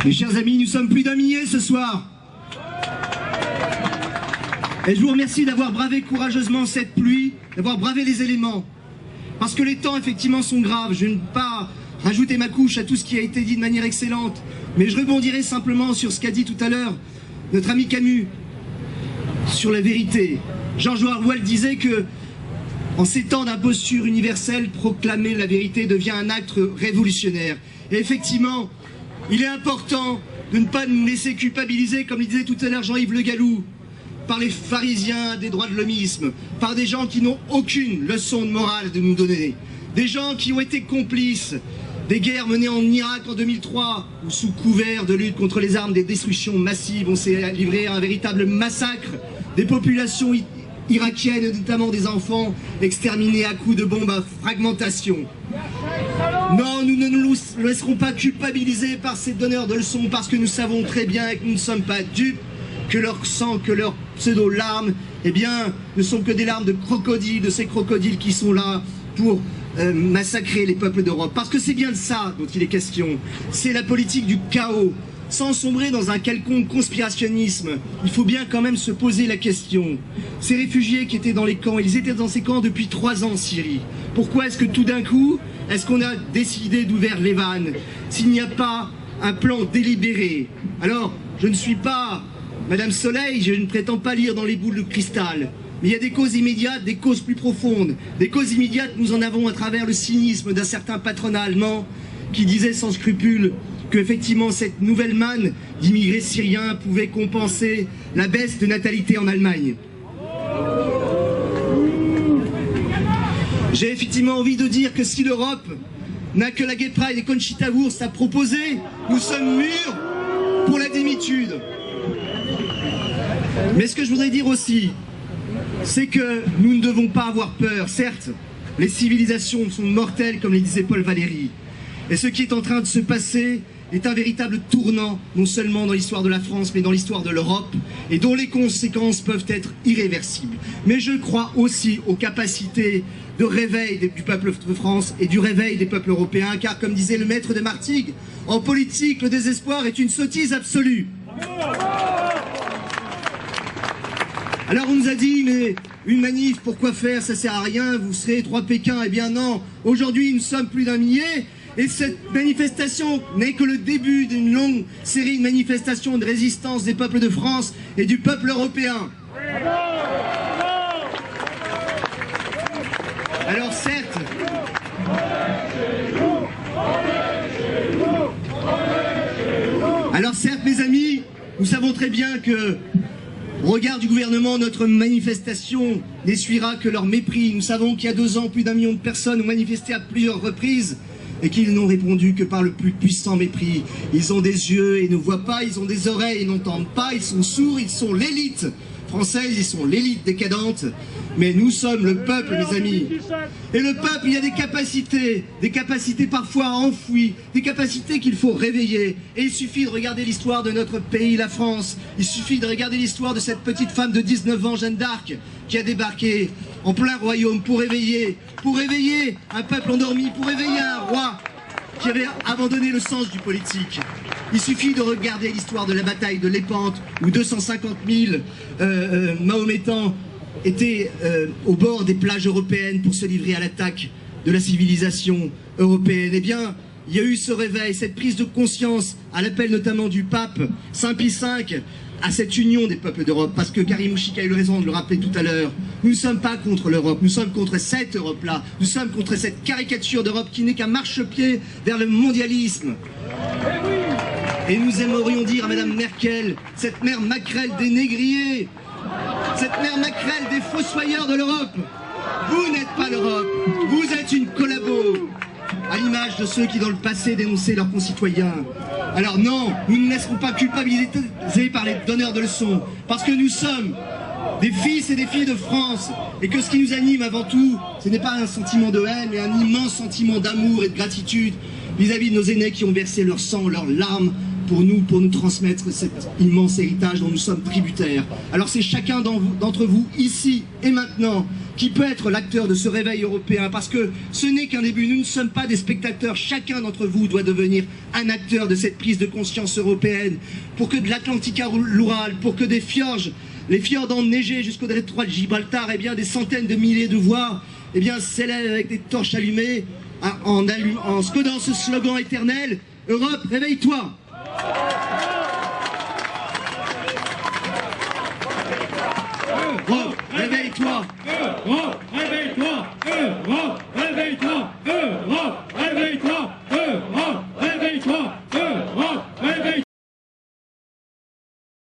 Mes chers amis, nous sommes plus d'un millier ce soir. Et je vous remercie d'avoir bravé courageusement cette pluie, d'avoir bravé les éléments. Parce que les temps, effectivement, sont graves. Je ne vais pas rajouter ma couche à tout ce qui a été dit de manière excellente. Mais je rebondirai simplement sur ce qu'a dit tout à l'heure notre ami Camus, sur la vérité. George Orwell disait que, en ces temps d'imposture universelle, proclamer la vérité devient un acte révolutionnaire. Et effectivement, il est important de ne pas nous laisser culpabiliser, comme le disait tout à l'heure Jean-Yves Le Gallou, par les pharisiens des droits de l'hommisme, par des gens qui n'ont aucune leçon de morale de nous donner, des gens qui ont été complices des guerres menées en Irak en 2003, où sous couvert de lutte contre les armes des destructions massives, on s'est livré à un véritable massacre des populations irakiennes, et notamment des enfants exterminés à coups de bombes à fragmentation. Non, nous ne nous laisserons pas culpabiliser par ces donneurs de leçons, parce que nous savons très bien que nous ne sommes pas dupes, que leur sang, que leurs pseudo-larmes, eh bien, ne sont que des larmes de crocodiles, de ces crocodiles qui sont là pour massacrer les peuples d'Europe. Parce que c'est bien de ça dont il est question. C'est la politique du chaos. Sans sombrer dans un quelconque conspirationnisme, il faut bien quand même se poser la question. Ces réfugiés qui étaient dans les camps, ils étaient dans ces camps depuis 3 ans en Syrie. Pourquoi est-ce que tout d'un coup, est-ce qu'on a décidé d'ouvrir les vannes s'il n'y a pas un plan délibéré? Alors, je ne suis pas Madame Soleil, je ne prétends pas lire dans les boules de cristal. Mais il y a des causes immédiates, des causes plus profondes. Des causes immédiates, nous en avons à travers le cynisme d'un certain patronat allemand qui disait sans scrupule qu'effectivement cette nouvelle manne d'immigrés syriens pouvait compenser la baisse de natalité en Allemagne. J'ai effectivement envie de dire que si l'Europe n'a que la Gay Pride et Conchita Wurst à proposer, nous sommes mûrs pour la démitude. Mais ce que je voudrais dire aussi, c'est que nous ne devons pas avoir peur. Certes, les civilisations sont mortelles, comme le disait Paul Valéry. Et ce qui est en train de se passer est un véritable tournant, non seulement dans l'histoire de la France, mais dans l'histoire de l'Europe, et dont les conséquences peuvent être irréversibles. Mais je crois aussi aux capacités de réveil du peuple de France et du réveil des peuples européens, car comme disait le maître de Martigues, en politique, le désespoir est une sottise absolue. Alors on nous a dit, mais une manif, pourquoi faire? Ça sert à rien, vous serez 3 Pékins. Eh bien non, aujourd'hui nous sommes plus d'un millier, et cette manifestation n'est que le début d'une longue série de manifestations de résistance des peuples de France et du peuple européen. Alors certes, mes amis, nous savons très bien que au regard du gouvernement, notre manifestation n'essuiera que leur mépris. Nous savons qu'il y a 2 ans, plus d'1 million de personnes ont manifesté à plusieurs reprises et qu'ils n'ont répondu que par le plus puissant mépris. Ils ont des yeux et ne voient pas, ils ont des oreilles et n'entendent pas, ils sont sourds, ils sont l'élite française, ils sont l'élite décadente. Mais nous sommes le peuple, mes amis. Et le peuple, il y a des capacités parfois enfouies, des capacités qu'il faut réveiller. Et il suffit de regarder l'histoire de notre pays, la France. Il suffit de regarder l'histoire de cette petite femme de 19 ans, Jeanne d'Arc, qui a débarqué en plein royaume pour réveiller un peuple endormi, pour réveiller un roi qui avait abandonné le sens du politique. Il suffit de regarder l'histoire de la bataille de Lépante, où 250 000 Mahométans étaient au bord des plages européennes pour se livrer à l'attaque de la civilisation européenne. Eh bien, il y a eu ce réveil, cette prise de conscience, à l'appel notamment du pape Saint Pie V, à cette union des peuples d'Europe, parce que Karim Ouchik a eu raison de le rappeler tout à l'heure. Nous ne sommes pas contre l'Europe, nous sommes contre cette Europe-là, nous sommes contre cette caricature d'Europe qui n'est qu'un marchepied vers le mondialisme. Et nous aimerions dire à Madame Merkel, cette mère maquerelle des négriers, cette mère maquerelle des fossoyeurs de l'Europe, vous n'êtes pas l'Europe, vous êtes une collabo, à l'image de ceux qui dans le passé dénonçaient leurs concitoyens. Alors non, nous ne laisserons pas culpabiliser par les donneurs de leçons, parce que nous sommes des fils et des filles de France, et que ce qui nous anime avant tout, ce n'est pas un sentiment de haine, mais un immense sentiment d'amour et de gratitude vis-à-vis de nos aînés qui ont versé leur sang, leurs larmes, pour nous transmettre cet immense héritage dont nous sommes tributaires. Alors c'est chacun d'entre vous, ici et maintenant, qui peut être l'acteur de ce réveil européen, parce que ce n'est qu'un début, nous ne sommes pas des spectateurs, chacun d'entre vous doit devenir un acteur de cette prise de conscience européenne, pour que de l'Atlantique à l'Oural, pour que des fjords, les fjords enneigés jusqu'au détroit de Gibraltar, eh bien des centaines de milliers de voix, eh bien s'élèvent avec des torches allumées, en scodant ce slogan éternel, Europe, réveille-toi!